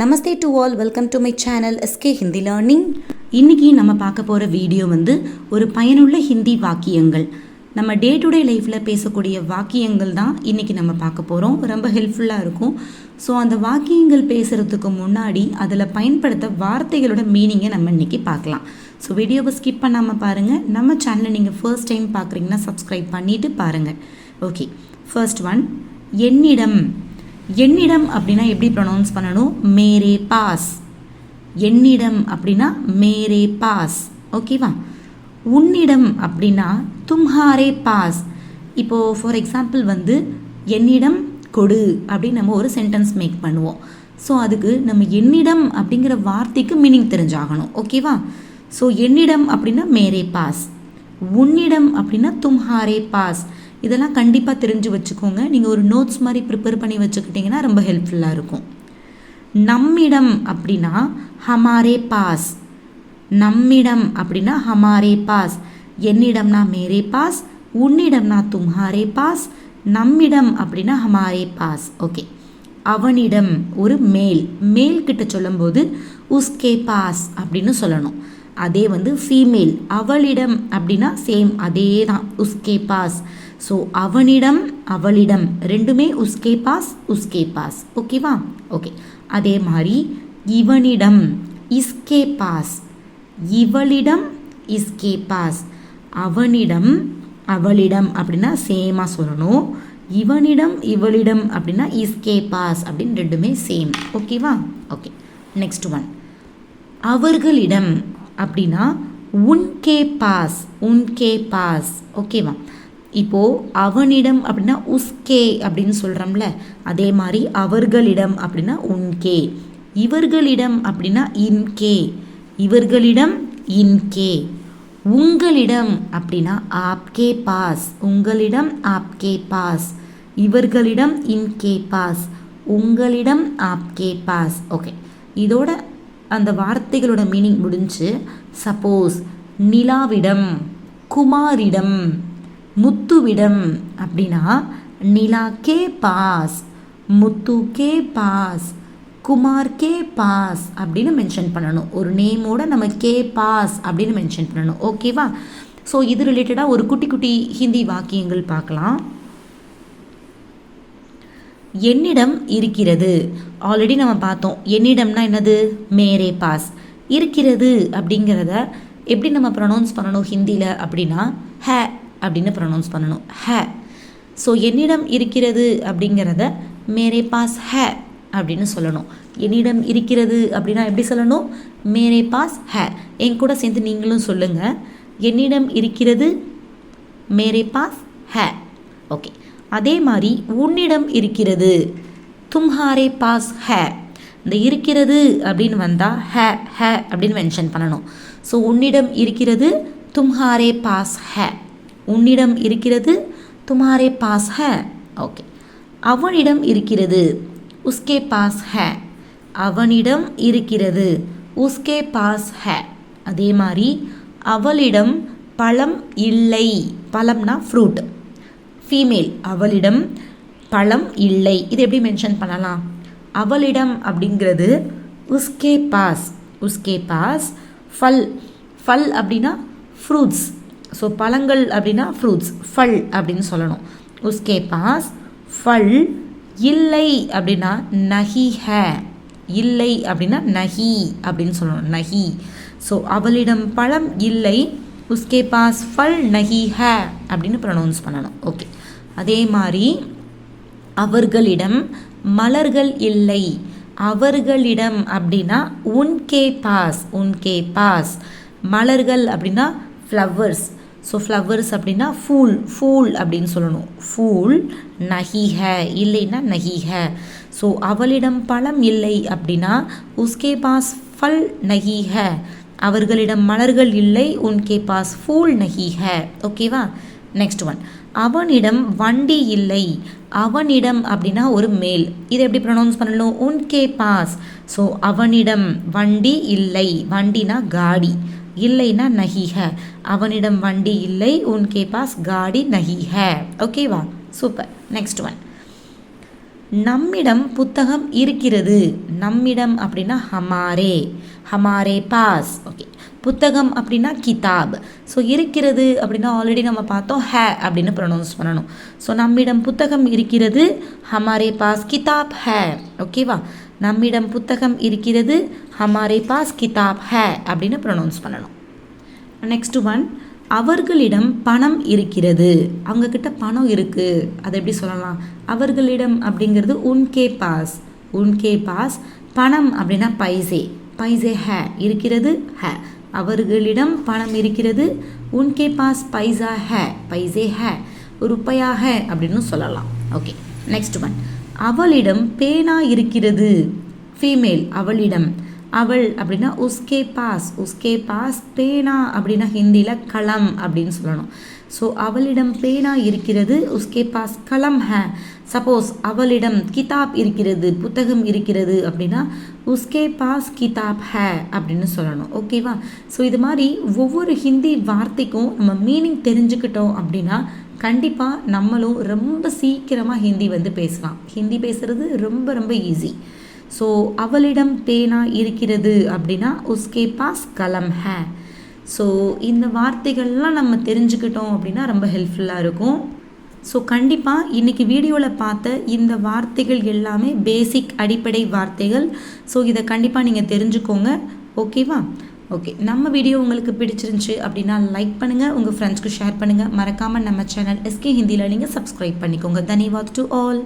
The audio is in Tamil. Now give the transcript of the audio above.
Namaste to all, welcome to my channel SK Hindi learning. இன்றைக்கி நம்ம பார்க்க போகிற வீடியோ ஒரு பயனுள்ள ஹிந்தி வாக்கியங்கள். நம்ம டே டு டே லைஃப்பில் பேசக்கூடிய வாக்கியங்கள் தான் இன்றைக்கி நம்ம பார்க்க போகிறோம். ரொம்ப ஹெல்ப்ஃபுல்லாக இருக்கும். ஸோ அந்த வாக்கியங்கள் பேசுகிறதுக்கு முன்னாடி அதில் பயன்படுத்த வார்த்தைகளோட மீனிங்கை நம்ம இன்றைக்கி பார்க்கலாம். ஸோ வீடியோவை ஸ்கிப் பண்ணாமல் பாருங்கள். நம்ம சேனலை நீங்கள் ஃபர்ஸ்ட் டைம் பார்க்குறீங்கன்னா சப்ஸ்கிரைப் பண்ணிவிட்டு பாருங்கள். ஓகே, ஃபர்ஸ்ட் ஒன், என்னிடம். என்னிடம் அப்படின்னா எப்படி ப்ரொனவுன்ஸ் பண்ணணும்? மேரே பாஸ். என்னிடம் அப்படின்னா மேரே பாஸ். ஓகேவா? உன்னிடம் அப்படின்னா தும்ஹாரே பாஸ். இப்போது ஃபார் எக்ஸாம்பிள் என்னிடம் கொடு அப்படின்னு நம்ம ஒரு சென்டென்ஸ் மேக் பண்ணுவோம். ஸோ அதுக்கு நம்ம என்னிடம் அப்படிங்கிற வார்த்தைக்கு மீனிங் தெரிஞ்சாகணும். ஓகேவா? ஸோ என்னிடம் அப்படின்னா மேரே பாஸ், உன்னிடம் அப்படின்னா தும்ஹாரே பாஸ். இதெல்லாம் கண்டிப்பாக தெரிஞ்சு வச்சுக்கோங்க. நீங்கள் ஒரு நோட்ஸ் மாதிரி ப்ரிப்பேர் பண்ணி வச்சுக்கிட்டிங்கன்னா ரொம்ப ஹெல்ப்ஃபுல்லாக இருக்கும். நம்மிடம் அப்படின்னா ஹமாரே பாஸ். நம்மிடம் அப்படின்னா ஹமாரே பாஸ். என்னிடம்னா மேரே பாஸ், உன்னிடம்னா தும்ஹாரே பாஸ், நம்மிடம் அப்படின்னா ஹமாரே பாஸ். ஓகே, அவனிடம் ஒரு மேல். மேல் கிட்ட சொல்லும்போது உஸ்கே பாஸ் அப்படின்னு சொல்லணும். அதே ஃபீமேல் அவளிடம் அப்படின்னா சேம் அதே தான், உஸ்கே பாஸ். ஸோ அவனிடம் அவளிடம் ரெண்டுமே உஸ்கே பாஸ் உஸ்கே பாஸ். ஓகேவா? ஓகே, அதே மாதிரி இவனிடம் இஸ்கே பாஸ், இவளிடம் இஸ்கே பாஸ். அவனிடம் அவளிடம் அப்படின்னா சேமாக சொல்லணும். இவனிடம் இவளிடம் அப்படின்னா இஸ்கே பாஸ் அப்படின்னு ரெண்டுமே சேம். ஓகேவா? ஓகே, நெக்ஸ்ட் ஒன், அவர்களிடம் அப்படின்னா உன்கே பாஸ், உன்கே பாஸ். ஓகேவா? இப்போது அவனிடம் அப்படின்னா உஸ்கே அப்படின்னு சொல்கிறோம்ல, அதே மாதிரி அவர்களிடம் அப்படின்னா உன்கே, இவர்களிடம் அப்படின்னா இன்கே, இவர்களிடம் இன்கே. உங்களிடம் அப்படின்னா ஆப்கே பாஸ், உங்களிடம் ஆப்கே பாஸ், இவர்களிடம் இன்கே பாஸ், உங்களிடம் ஆப்கே பாஸ். ஓகே, இதோட அந்த வார்த்தைகளோட மீனிங் முடிஞ்சு. சப்போஸ் நிலாவிடம், குமாரிடம், முத்துவிடம் அப்படின்னா Nila K pass, Muthu K pass, Kumar K pass அப்படின்னு மென்ஷன் பண்ணணும். ஒரு நேமோட நம்ம கே பாஸ் அப்படின்னு மென்ஷன் பண்ணணும். ஓகேவா? ஸோ இது ரிலேட்டடாக ஒரு குட்டி குட்டி ஹிந்தி வாக்கியங்கள் பார்க்கலாம். என்னிடம் இருக்கிறது, ஆல்ரெடி நம்ம பார்த்தோம். என்னிடம்னா என்னது? மேரே பாஸ். இருக்கிறது அப்படிங்கிறத எப்படி நம்ம ப்ரொனவுன்ஸ் பண்ணணும் ஹிந்தியில் அப்படின்னா ஹே அப்படின்னு ப்ரொனவுன்ஸ் பண்ணணும். ஹே. ஸோ என்னிடம் இருக்கிறது அப்படிங்கிறத மேரே பாஸ் ஹே அப்படின்னு சொல்லணும். என்னிடம் இருக்கிறது அப்படின்னா எப்படி சொல்லணும்? மேரே பாஸ் ஹே. என் கூட சேர்ந்து நீங்களும் சொல்லுங்கள். என்னிடம் இருக்கிறது மேரே பாஸ் ஹே. ஓகே, அதே மாதிரி உன்னிடம் இருக்கிறது தும்ஹாரே பாஸ் ஹே. இந்த இருக்கிறது அப்படின்னு வந்தால் ஹே ஹே அப்படின்னு மென்ஷன் பண்ணணும். ஸோ உன்னிடம் இருக்கிறது தும்ஹாரே பாஸ் ஹே, உன்னிடம் இருக்கிறது தும்ஹாரே பாஸ் ஹே. ஓகே, அவனிடம் இருக்கிறது உஸ்கே பாஸ் ஹே, அவனிடம் இருக்கிறது உஸ்கே பாஸ் ஹே. அதே மாதிரி அவளிடம் பழம் இல்லை, பழம்னா ஃப்ரூட், ஃபீமேல், அவளிடம் பழம் இல்லை. இது எப்படி மென்ஷன் பண்ணலாம்? அவளிடம் அப்படிங்கிறது உஸ்கே பாஸ், உஸ்கே பாஸ். ஃபல், ஃபல் அப்படின்னா ஃப்ரூட்ஸ். ஸோ பழங்கள் அப்படின்னா ஃப்ரூட்ஸ், ஃபல் அப்படின்னு சொல்லணும். உஸ்கே பாஸ் ஃபல். இல்லை அப்படின்னா நஹி ஹே, இல்லை அப்படின்னா நஹி அப்படின்னு சொல்லணும், நஹி. ஸோ அவளிடம் பழம் இல்லை, உஸ்கே பாஸ் ஃபல் நஹி ஹே அப்படின்னு ப்ரொனவுன்ஸ் பண்ணணும். ஓகே, அதே மாதிரி அவர்களிடம் மலர்கள் இல்லை, அவர்களிடம் அப்படின்னா உன்கே பாஸ், உன்கே பாஸ். மலர்கள் அப்படின்னா ஃப்ளவர்ஸ். ஸோ ஃப்ளவர்ஸ் அப்படின்னா ஃபூல், ஃபூல் அப்படின்னு சொல்லணும், ஃபூல். நஹி ஹே, இல்லைன்னா நஹி ஹே. ஸோ அவளிடம் பழம் இல்லை அப்படின்னா உஸ்கே பாஸ் ஃபல் நஹி ஹே, அவர்களிடம் மலர்கள் இல்லை, உன்கே பாஸ் ஃபூல் நஹி ஹே. ஓகேவா? நெக்ஸ்ட் ஒன், அவனிடம் வண்டி இல்லை. அவனிடம் அப்படின்னா ஒரு மேல். இதை எப்படி ப்ரொனவுன்ஸ் பண்ணணும்? உன்கே பாஸ். ஸோ அவனிடம் வண்டி இல்லை, வண்டினா காடி, இல்லைன்னா நஹி ஹே. அவனிடம் வண்டி இல்லை, உன்கே பாஸ் காடி நஹி ஹே. ஓகேவா? சூப்பர். நெக்ஸ்ட் ஒன், நம்மிடம் புத்தகம் இருக்கிறது. நம்மிடம் அப்படின்னா ஹமாரே, ஹமாரே பாஸ். ஓகே, புத்தகம் அப்படின்னா கிதாப். ஸோ இருக்கிறது அப்படின்னா ஆல்ரெடி நம்ம பார்த்தோம் ஹே அப்படின்னு ப்ரொனவுன்ஸ் பண்ணணும். ஸோ நம்மிடம் புத்தகம் இருக்கிறது, ஹமாரே பாஸ் கிதாப் ஹே. ஓகேவா, நம்மிடம் புத்தகம் இருக்கிறது, ஹமாரே பாஸ் கிதாப் ஹே அப்படின்னு ப்ரொனவுன்ஸ் பண்ணணும். நெக்ஸ்ட் ஒன், அவர்களிடம் பணம் இருக்கிறது. அவங்கக்கிட்ட பணம் இருக்குது, அதை எப்படி சொல்லலாம்? அவர்களிடம் அப்படிங்கிறது உன்கே பாஸ், உன்கே பாஸ். பணம் அப்படின்னா பைசே, பைசே ஹே, இருக்கிறது ஹே. அவர்களிடம் பணம் இருக்கிறது, உன்கே பாஸ் பைசா ஹே, பைசே ஹே, ருப்பையா ஹே அப்படின்னு சொல்லலாம். ஓகே, நெக்ஸ்ட் ஒன், அவளிடம் பேனா இருக்கிறது. ஃபீமேல், அவளிடம். அவள் அப்படின்னா உஸ்கே பாஸ், உஸ்கே பாஸ். பேனா அப்படின்னா ஹிந்தியில் கலம் அப்படின்னு சொல்லணும். ஸோ அவளிடம் பேனா இருக்கிறது, உஸ்கே பாஸ் கலம் ஹே. சப்போஸ் அவளிடம் கிதாப் இருக்கிறது, புத்தகம் இருக்கிறது அப்படின்னா உஸ்கே பாஸ் கிதாப் ஹே அப்படின்னு சொல்லணும். ஓகேவா, ஸோ இது மாதிரி ஒவ்வொரு ஹிந்தி வார்த்தைக்கும் நம்ம மீனிங் தெரிஞ்சுக்கிட்டோம் அப்படின்னா கண்டிப்பாக நம்மளும் ரொம்ப சீக்கிரமாக ஹிந்தி பேசலாம். ஹிந்தி பேசுகிறது ரொம்ப ரொம்ப ஈஸி. ஸோ அவளிடம் பேனா இருக்கிறது அப்படின்னா உஸ்கே பாஸ் கலம் ஹே. ஸோ இந்த வார்த்தைகள்லாம் நம்ம தெரிஞ்சுக்கிட்டோம் அப்படின்னா ரொம்ப ஹெல்ப்ஃபுல்லாக இருக்கும். ஸோ கண்டிப்பாக இன்றைக்கி வீடியோவில் பார்த்த இந்த வார்த்தைகள் எல்லாமே பேசிக் அடிப்படை வார்த்தைகள். ஸோ இதை கண்டிப்பாக நீங்கள் தெரிஞ்சுக்கோங்க. ஓகேவா? ஓகே, நம்ம வீடியோ உங்களுக்கு பிடிச்சிருந்துச்சு அப்படின்னா லைக் பண்ணுங்கள், உங்கள் ஃப்ரெண்ட்ஸ்க்கு ஷேர் பண்ணுங்கள். மறக்காமல் நம்ம சேனல் எஸ்கே ஹிந்தியில் நீங்கள் சப்ஸ்கிரைப் பண்ணிக்கோங்க. தன்யவாத் டு ஆல்.